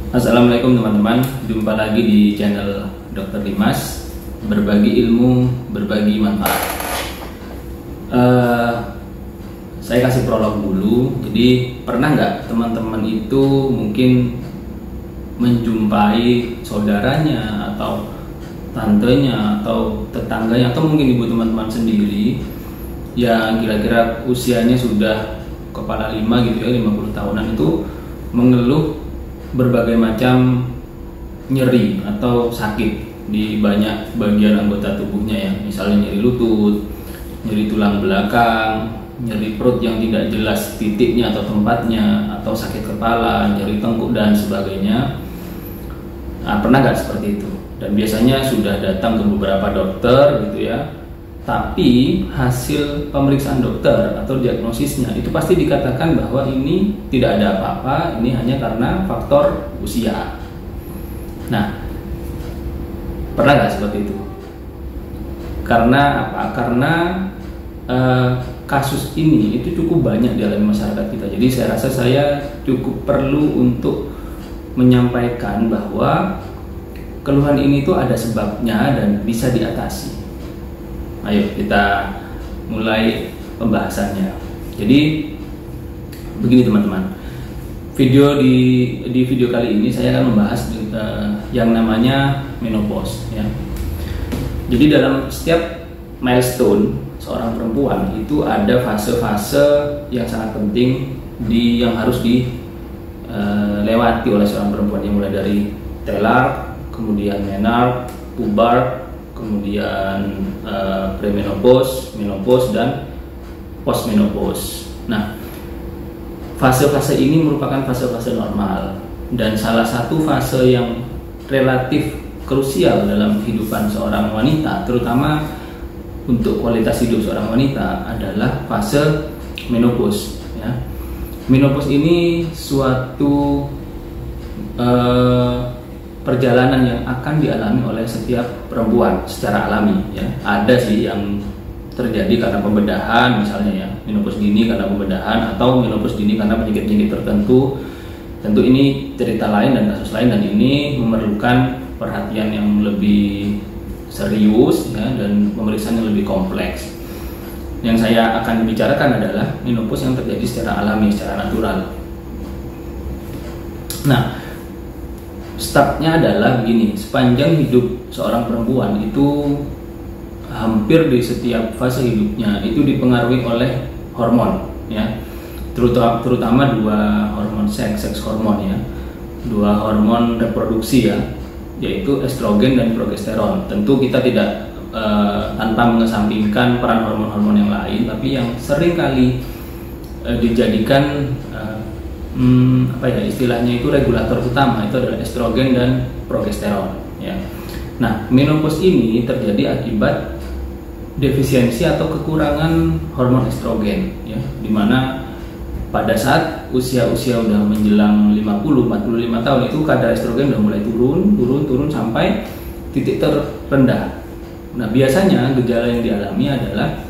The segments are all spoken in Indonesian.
Assalamualaikum teman-teman, jumpa lagi di channel Dr. Dimas. Berbagi ilmu, berbagi manfaat. Saya kasih prolog dulu. Jadi pernah nggak teman-teman itu mungkin menjumpai saudaranya atau tantenya atau tetangganya atau mungkin ibu teman-teman sendiri yang kira-kira usianya sudah kepala 5 gitu ya, 50 tahunan itu mengeluh berbagai macam nyeri atau sakit di banyak bagian anggota tubuhnya ya, misalnya nyeri lutut, nyeri tulang belakang, nyeri perut yang tidak jelas titiknya atau tempatnya, atau sakit kepala, nyeri tengkuk dan sebagainya. Nah, pernah nggak seperti itu? Dan biasanya sudah datang ke beberapa dokter gitu ya, tapi hasil pemeriksaan dokter atau diagnosisnya itu pasti dikatakan bahwa ini tidak ada apa-apa, ini hanya karena faktor usia. Nah, pernah nggak seperti itu? Karena apa? Karena kasus ini itu cukup banyak di dalam masyarakat kita. Jadi saya rasa saya cukup perlu untuk menyampaikan bahwa keluhan ini tuh ada sebabnya dan bisa diatasi. Ayo kita mulai pembahasannya. Jadi begini teman-teman, di video kali ini saya akan membahas yang namanya menopause ya. Jadi dalam setiap milestone seorang perempuan itu ada fase-fase yang sangat penting yang harus dilewati oleh seorang perempuan, yang mulai dari telar, kemudian menarche, puber, kemudian premenopause, menopause, dan postmenopause. Nah, fase-fase ini merupakan fase-fase normal dan salah satu fase yang relatif krusial dalam kehidupan seorang wanita, terutama untuk kualitas hidup seorang wanita, adalah fase menopause. Ya. Menopause ini suatu perjalanan yang akan dialami oleh setiap perempuan secara alami ya. Ada sih yang terjadi karena pembedahan misalnya ya, menopause dini karena pembedahan, atau menopause dini karena penyakit-penyakit tertentu. Tentu ini cerita lain dan kasus lain, dan ini memerlukan perhatian yang lebih serius ya, dan pemeriksaan yang lebih kompleks. Yang saya akan bicarakan adalah menopause yang terjadi secara alami, secara natural. Nah, startnya adalah begini, sepanjang hidup seorang perempuan itu hampir di setiap fase hidupnya itu dipengaruhi oleh hormon ya, terutama dua hormon seks hormon ya, dua hormon reproduksi ya, yaitu estrogen dan progesteron. Tentu kita tidak tanpa mengesampingkan peran hormon-hormon yang lain, tapi yang sering kali dijadikan istilahnya itu regulator utama itu adalah estrogen dan progesteron ya. Nah, menopause ini terjadi akibat defisiensi atau kekurangan hormon estrogen ya, dimana pada saat usia udah menjelang 50-45 tahun itu kadar estrogen udah mulai turun sampai titik terendah. Nah, biasanya gejala yang dialami adalah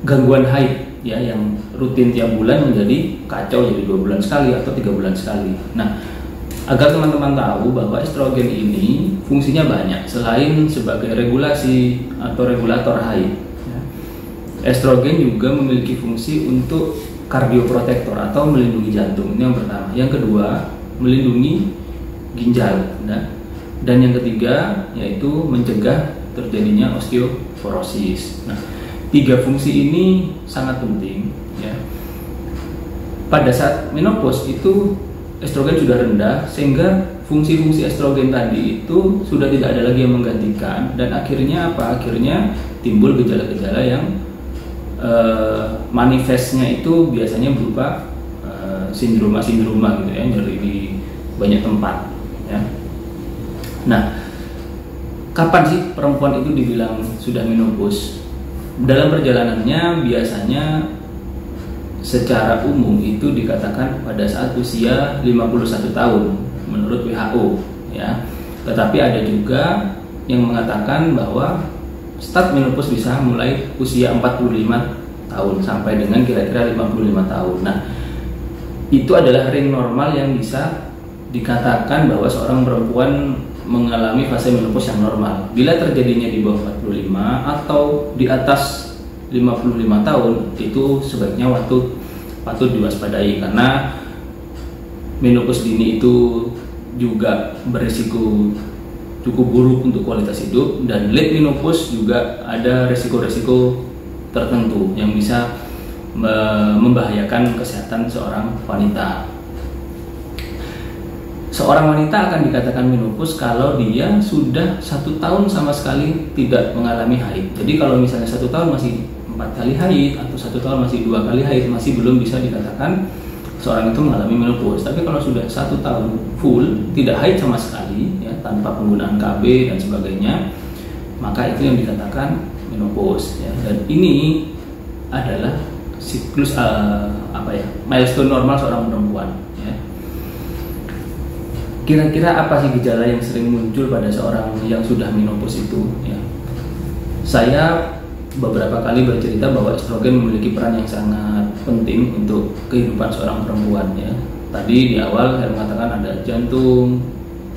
gangguan haid ya, yang rutin tiap bulan menjadi kacau, jadi 2 bulan sekali atau 3 bulan sekali. Nah, agar teman-teman tahu bahwa estrogen ini fungsinya banyak selain sebagai regulasi atau regulator haid ya. Estrogen juga memiliki fungsi untuk kardioprotektor atau melindungi jantung, ini yang pertama. Yang kedua, melindungi ginjal dan yang ketiga yaitu mencegah terjadinya osteoporosis. Nah, 3 fungsi ini sangat penting ya. Pada saat menopause itu estrogen sudah rendah, sehingga fungsi-fungsi estrogen tadi itu sudah tidak ada lagi yang menggantikan, dan akhirnya apa? Akhirnya timbul gejala-gejala yang manifestnya itu biasanya berupa sindroma gitu ya, nyeri di banyak tempat ya. Nah, kapan sih perempuan itu dibilang sudah menopause? Dalam perjalanannya biasanya secara umum itu dikatakan pada saat usia 51 tahun menurut WHO ya. Tetapi ada juga yang mengatakan bahwa start menopause bisa mulai usia 45 tahun sampai dengan kira-kira 55 tahun. Nah, itu adalah ring normal yang bisa dikatakan bahwa seorang perempuan mengalami fase menopause yang normal. Bila terjadinya di bawah 45 atau di atas 55 tahun, itu sebaiknya waktu patut diwaspadai, karena menopause dini itu juga berisiko cukup buruk untuk kualitas hidup, dan late menopause juga ada resiko-resiko tertentu yang bisa membahayakan kesehatan seorang wanita. Seorang wanita akan dikatakan menopause kalau dia sudah 1 tahun sama sekali tidak mengalami haid. Jadi kalau misalnya 1 tahun masih 4 kali haid atau 1 tahun masih 2 kali haid, masih belum bisa dikatakan seorang itu mengalami menopause. Tapi kalau sudah 1 tahun full tidak haid sama sekali, ya, tanpa penggunaan KB dan sebagainya, maka itu yang dikatakan menopause. Ya. Dan ini adalah siklus milestone normal seorang perempuan. Ya. Kira-kira apa sih gejala yang sering muncul pada seorang yang sudah menopause itu? Ya. Saya beberapa kali bercerita bahwa estrogen memiliki peran yang sangat penting untuk kehidupan seorang perempuan. Ya. Tadi di awal saya mengatakan ada jantung,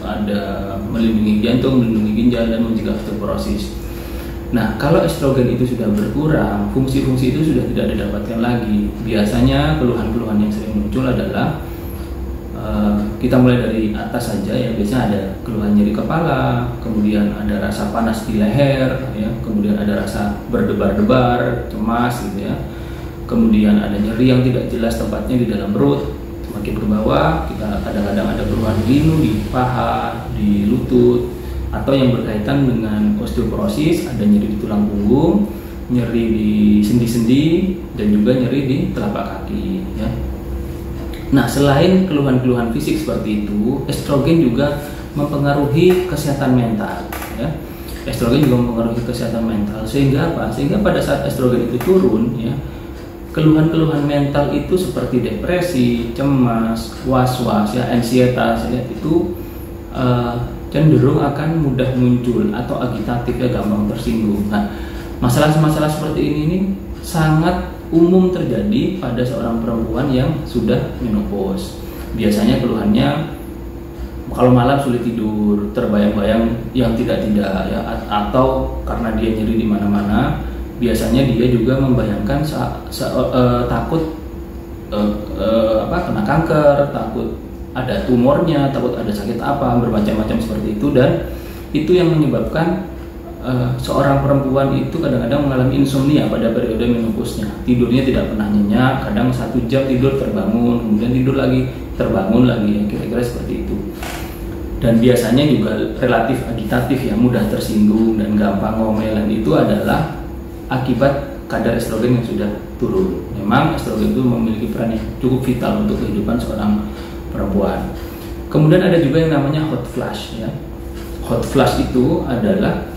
ada melindungi jantung, melindungi ginjal, dan mencegah osteoporosis. Nah, kalau estrogen itu sudah berkurang, fungsi-fungsi itu sudah tidak didapatkan lagi. Biasanya keluhan-keluhan yang sering muncul adalah kita mulai dari atas saja, ya. Biasanya ada keluhan nyeri kepala, kemudian ada rasa panas di leher, ya, kemudian ada rasa berdebar-debar, cemas, gitu ya. Kemudian ada nyeri yang tidak jelas tempatnya di dalam perut. Semakin ke bawah, kita kadang-kadang ada keluhan linu di paha, di lutut, atau yang berkaitan dengan osteoporosis, ada nyeri di tulang punggung, nyeri di sendi-sendi, dan juga nyeri di telapak kaki, ya. Nah, selain keluhan-keluhan fisik seperti itu, estrogen juga mempengaruhi kesehatan mental, ya. Estrogen juga mempengaruhi kesehatan mental, sehingga apa? Sehingga pada saat estrogen itu turun, ya, keluhan-keluhan mental itu seperti depresi, cemas, was-was, ya, ansietas, ya, itu cenderung akan mudah muncul, atau agitatif, ya, gampang tersinggung. Nah, masalah-masalah seperti ini sangat umum terjadi pada seorang perempuan yang sudah menopause. Biasanya keluhannya kalau malam sulit tidur, terbayang-bayang yang tidak-tidak, ya, atau karena dia nyeri di mana-mana. Biasanya dia juga membayangkan takut kena kanker, takut ada tumornya, takut ada sakit apa, bermacam-macam seperti itu, dan itu yang menyebabkan seorang perempuan itu kadang-kadang mengalami insomnia pada periode menopause-nya. Tidurnya tidak pernah nyenyak, kadang 1 jam tidur terbangun, kemudian tidur lagi, terbangun lagi, ya, kira-kira seperti itu. Dan biasanya juga relatif agitatif, ya, mudah tersinggung dan gampang ngomel, dan itu adalah akibat kadar estrogen yang sudah turun. Memang estrogen itu memiliki peran yang cukup vital untuk kehidupan seorang perempuan. Kemudian ada juga yang namanya hot flush, ya. Hot flush itu adalah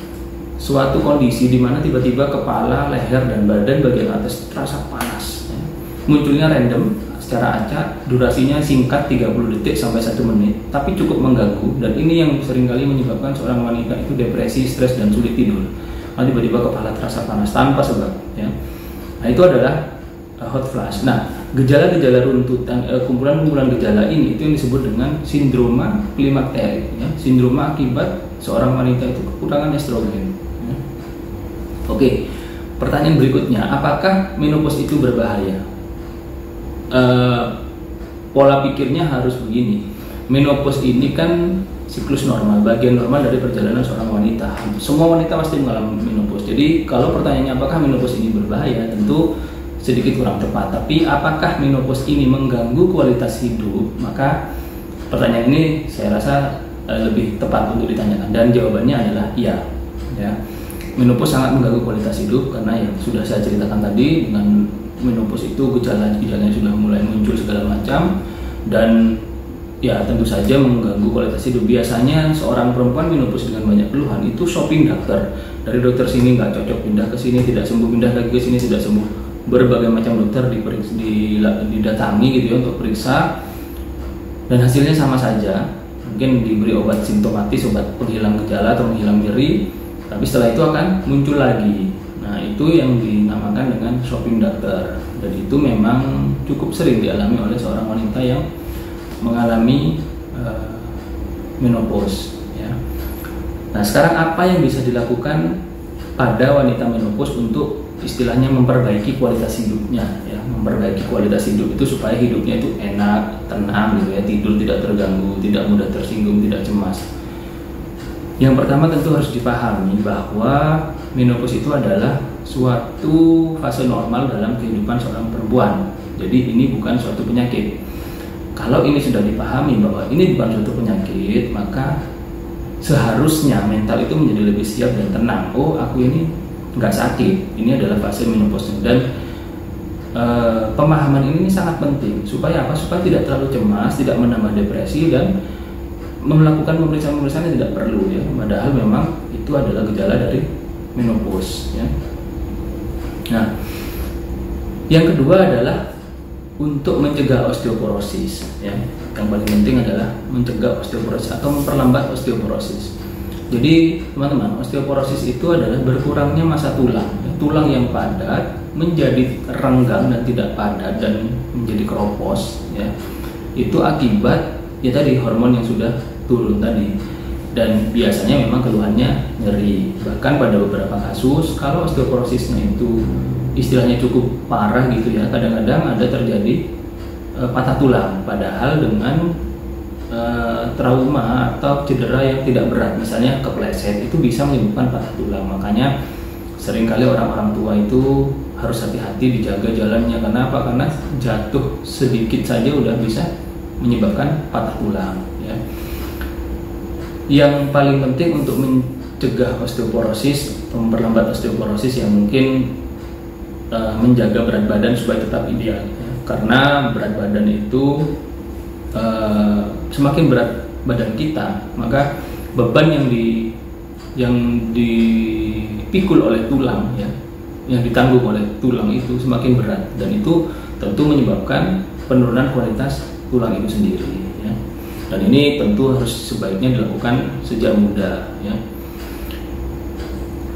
suatu kondisi di mana tiba-tiba kepala, leher, dan badan bagian atas terasa panas, ya. Munculnya random secara acak, durasinya singkat 30 detik sampai 1 menit, tapi cukup mengganggu, dan ini yang seringkali menyebabkan seorang wanita itu depresi, stres, dan sulit tidur. Nah, tiba-tiba kepala terasa panas tanpa sebab, ya. Nah, itu adalah hot flush. Nah, gejala-gejala runtutan, kumpulan-kumpulan gejala ini itu yang disebut dengan sindroma klimakterik, ya. Sindroma akibat seorang wanita itu kekurangan estrogen. Oke, pertanyaan berikutnya, apakah menopause itu berbahaya? Pola pikirnya harus begini. Menopause ini kan siklus normal, bagian normal dari perjalanan seorang wanita. Semua wanita pasti mengalami menopause. Jadi kalau pertanyaannya apakah menopause ini berbahaya, tentu sedikit kurang tepat. Tapi apakah menopause ini mengganggu kualitas hidup? Maka pertanyaan ini saya rasa lebih tepat untuk ditanyakan, dan jawabannya adalah iya, ya. Menopause sangat mengganggu kualitas hidup karena yang sudah saya ceritakan tadi, dengan menopause itu gejala-gejalanya sudah mulai muncul segala macam, dan ya tentu saja mengganggu kualitas hidup. Biasanya seorang perempuan menopause dengan banyak keluhan itu shopping dokter, dari dokter sini nggak cocok, pindah ke sini tidak sembuh, pindah lagi ke sini tidak sembuh, berbagai macam dokter didatangi gitu ya untuk periksa, dan hasilnya sama saja. Mungkin diberi obat simptomatis, obat penghilang gejala atau penghilang nyeri, tapi setelah itu akan muncul lagi. Nah, itu yang dinamakan dengan shopping dokter. dan itu memang cukup sering dialami oleh seorang wanita yang mengalami menopause ya. Nah, sekarang apa yang bisa dilakukan pada wanita menopause untuk istilahnya memperbaiki kualitas hidupnya ya. Memperbaiki kualitas hidup itu supaya hidupnya itu enak, tenang gitu ya, tidur tidak terganggu, tidak mudah tersinggung, tidak cemas. Yang pertama tentu harus dipahami bahwa menopause itu adalah suatu fase normal dalam kehidupan seorang perempuan. Jadi ini bukan suatu penyakit. Kalau ini sudah dipahami bahwa ini bukan suatu penyakit, maka seharusnya mental itu menjadi lebih siap dan tenang. Oh, aku ini nggak sakit, ini adalah fase menopause. Dan pemahaman ini sangat penting supaya apa? Supaya tidak terlalu cemas, tidak menambah depresi, dan melakukan pemeriksaan-pemeriksaan yang tidak perlu ya. Padahal memang itu adalah gejala dari menopause ya. Nah, yang kedua adalah untuk mencegah osteoporosis ya. Yang paling penting adalah mencegah osteoporosis atau memperlambat osteoporosis. Jadi teman-teman, osteoporosis itu adalah berkurangnya massa tulang ya. Tulang yang padat menjadi renggang dan tidak padat dan menjadi keropos ya. Itu akibat ya tadi hormon yang sudah turun tadi. Dan biasanya memang keluhannya nyeri. Bahkan pada beberapa kasus kalau osteoporosisnya itu istilahnya cukup parah gitu ya, kadang-kadang ada terjadi patah tulang, padahal dengan trauma atau cedera yang tidak berat, misalnya kepleset, itu bisa menyebabkan patah tulang. Makanya seringkali orang-orang tua itu harus hati-hati dijaga jalannya. Karena apa? Karena jatuh sedikit saja udah bisa menyebabkan patah tulang ya. Yang paling penting untuk mencegah osteoporosis, memperlambat osteoporosis yang mungkin menjaga berat badan supaya tetap ideal ya. Karena berat badan itu semakin berat badan kita, maka beban yang dipikul oleh tulang ya, yang ditanggung oleh tulang itu semakin berat, dan itu tentu menyebabkan penurunan kualitas tulang itu sendiri ya. Dan ini tentu harus sebaiknya dilakukan sejak muda ya.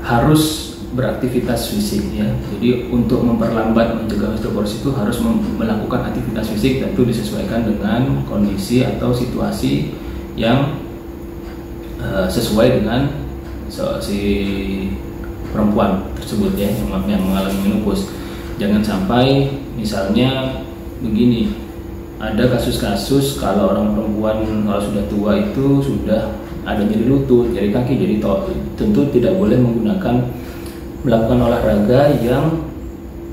Harus beraktivitas fisik ya. Jadi untuk memperlambat mencegah osteoporosis itu harus melakukan aktivitas fisik, tentu disesuaikan dengan kondisi atau situasi yang sesuai dengan si perempuan tersebut ya, yang mengalami menopause. Jangan sampai misalnya begini, ada kasus-kasus kalau orang perempuan kalau sudah tua itu sudah ada nyeri lutut, nyeri kaki, jadi tentu tidak boleh melakukan olahraga yang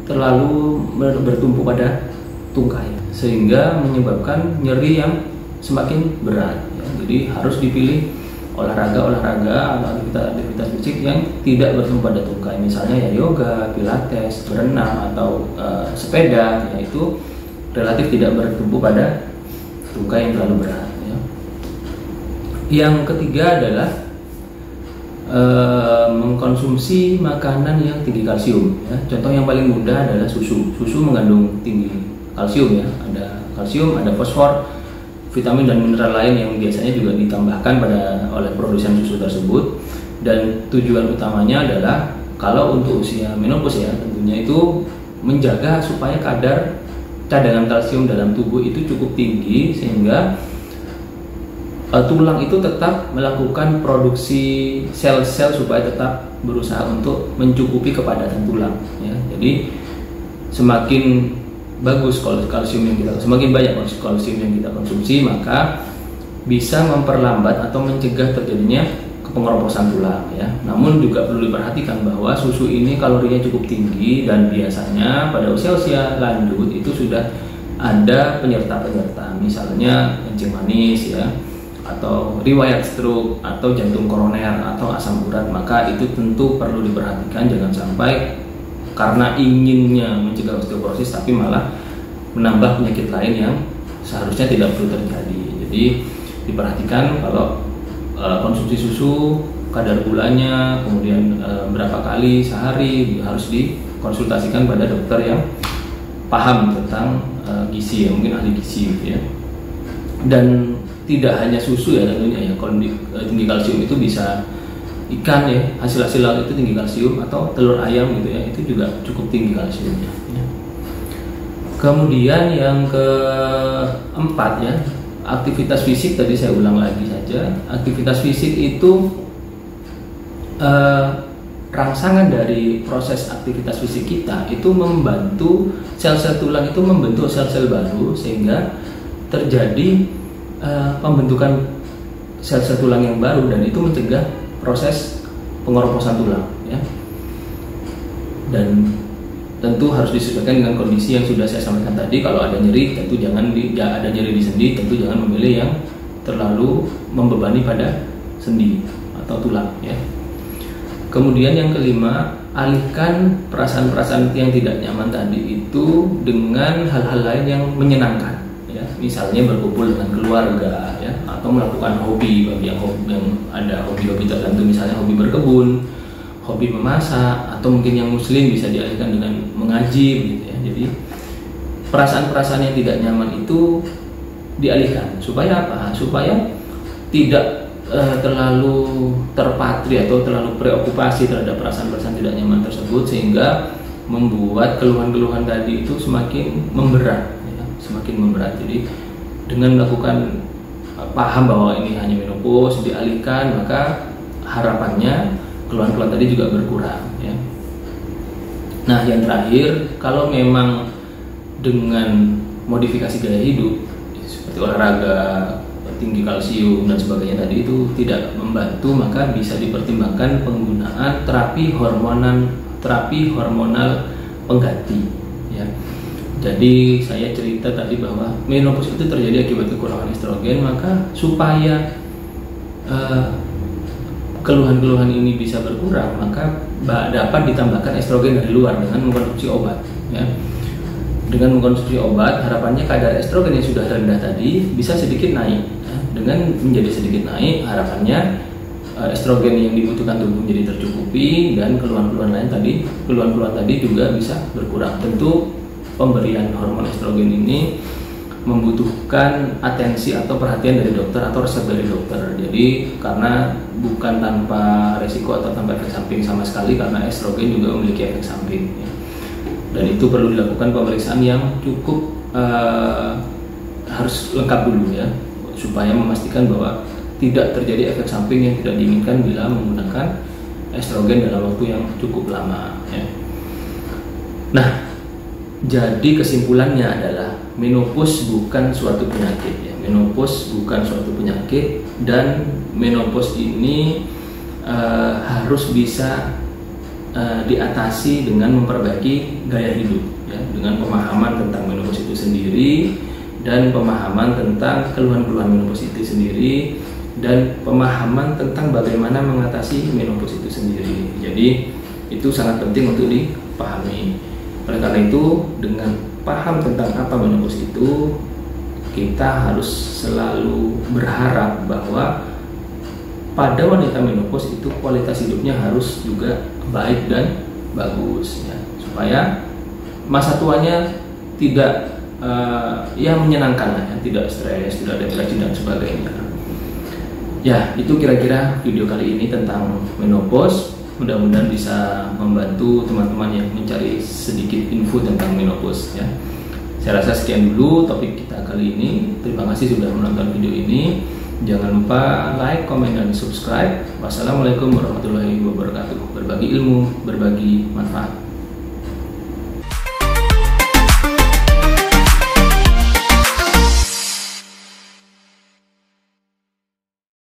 terlalu bertumpu pada tungkai sehingga menyebabkan nyeri yang semakin berat ya. Jadi harus dipilih olahraga atau aktivitas fisik yang tidak bertumpu pada tungkai, misalnya ya yoga, pilates, berenang, atau sepeda ya, itu relatif tidak bertumpu pada tungkai yang terlalu berat ya. Yang ketiga adalah mengkonsumsi makanan yang tinggi kalsium ya. Contoh yang paling mudah adalah susu. Susu mengandung tinggi kalsium ya, ada kalsium, ada fosfor, vitamin dan mineral lain yang biasanya juga ditambahkan oleh produsen susu tersebut. Dan tujuan utamanya adalah kalau untuk usia menopause ya, tentunya itu menjaga supaya kadar cadangan kalsium dalam tubuh itu cukup tinggi sehingga tulang itu tetap melakukan produksi sel-sel supaya tetap berusaha untuk mencukupi kepadatan tulang ya. Jadi semakin bagus kalsium yang semakin banyak kalsium yang kita konsumsi, maka bisa memperlambat atau mencegah terjadinya pengeroposan tulang ya. Namun juga perlu diperhatikan bahwa susu ini kalorinya cukup tinggi dan biasanya pada usia-usia lanjut itu sudah ada penyerta-penyerta, misalnya kencing manis ya, atau riwayat stroke, atau jantung koroner, atau asam urat. Maka itu tentu perlu diperhatikan, jangan sampai karena inginnya mencegah osteoporosis tapi malah menambah penyakit lain yang seharusnya tidak perlu terjadi. Jadi diperhatikan kalau konsumsi susu, kadar gulanya, kemudian berapa kali sehari, harus dikonsultasikan pada dokter yang paham tentang gizi ya, mungkin ahli gizi gitu ya. Dan tidak hanya susu ya tentunya ya, kalau tinggi kalsium itu bisa ikan ya, hasil-hasil laut itu tinggi kalsium, atau telur ayam gitu ya, itu juga cukup tinggi kalsiumnya ya. Kemudian yang keempat ya, aktivitas fisik. Tadi saya ulang lagi saja, aktivitas fisik itu rangsangan dari proses aktivitas fisik kita itu membantu sel-sel tulang itu membentuk sel-sel baru, sehingga terjadi pembentukan sel-sel tulang yang baru, dan itu mencegah proses pengeroposan tulang ya. Dan tentu harus disesuaikan dengan kondisi yang sudah saya sampaikan tadi. Kalau ada nyeri, tentu jangan ada nyeri di sendi, tentu jangan memilih yang terlalu membebani pada sendi atau tulang ya. Kemudian yang kelima, alihkan perasaan-perasaan yang tidak nyaman tadi itu dengan hal-hal lain yang menyenangkan ya. Misalnya berkumpul dengan keluarga ya, atau melakukan hobi bagi yang ada hobi-hobi tertentu, misalnya hobi berkebun, hobi memasak, atau mungkin yang muslim bisa dialihkan dengan mengaji gitu ya. Jadi perasaan-perasaan yang tidak nyaman itu dialihkan supaya apa? Supaya tidak terlalu terpatri atau terlalu preokupasi terhadap perasaan-perasaan tidak nyaman tersebut, sehingga membuat keluhan-keluhan tadi itu semakin memberat ya, semakin memberat. Jadi dengan melakukan paham bahwa ini hanya menopause, dialihkan, maka harapannya keluhan-keluhan tadi juga berkurang ya. Nah, yang terakhir, kalau memang dengan modifikasi gaya hidup seperti olahraga, tinggi kalsium dan sebagainya tadi itu tidak membantu, maka bisa dipertimbangkan penggunaan terapi hormonal pengganti ya. Jadi saya cerita tadi bahwa menopause itu terjadi akibat kekurangan estrogen, maka supaya keluhan-keluhan ini bisa berkurang, maka dapat ditambahkan estrogen dari luar dengan mengkonsumsi obat ya. Dengan mengkonsumsi obat, harapannya kadar estrogen yang sudah rendah tadi bisa sedikit naik ya. Dengan menjadi sedikit naik, harapannya estrogen yang dibutuhkan tubuh menjadi tercukupi, dan keluhan-keluhan tadi juga bisa berkurang. Tentu pemberian hormon estrogen ini membutuhkan atensi atau perhatian dari dokter atau resep dari dokter. Jadi karena bukan tanpa resiko atau tanpa efek samping sama sekali, karena estrogen juga memiliki efek samping ya. Dan itu perlu dilakukan pemeriksaan yang cukup harus lengkap dulu ya, supaya memastikan bahwa tidak terjadi efek samping yang tidak diinginkan bila menggunakan estrogen dalam waktu yang cukup lama ya. Nah, jadi kesimpulannya adalah menopause bukan suatu penyakit ya. Menopause bukan suatu penyakit, dan menopause ini harus bisa diatasi dengan memperbaiki gaya hidup ya, dengan pemahaman tentang menopause itu sendiri, dan pemahaman tentang keluhan-keluhan menopause itu sendiri, dan pemahaman tentang bagaimana mengatasi menopause itu sendiri. Jadi itu sangat penting untuk dipahami. Oleh karena itu, dengan paham tentang apa menopause itu, kita harus selalu berharap bahwa pada wanita menopause itu kualitas hidupnya harus juga baik dan bagus ya, supaya masa tuanya tidak menyenangkan lah ya, tidak stres, tidak depresi dan sebagainya. Ya, itu kira-kira video kali ini tentang menopause. Mudah-mudahan bisa membantu teman-teman yang mencari sedikit info tentang menopause ya. Saya rasa sekian dulu topik kita kali ini. Terima kasih sudah menonton video ini. Jangan lupa like, komen, dan subscribe. Wassalamualaikum warahmatullahi wabarakatuh. Berbagi ilmu, berbagi manfaat.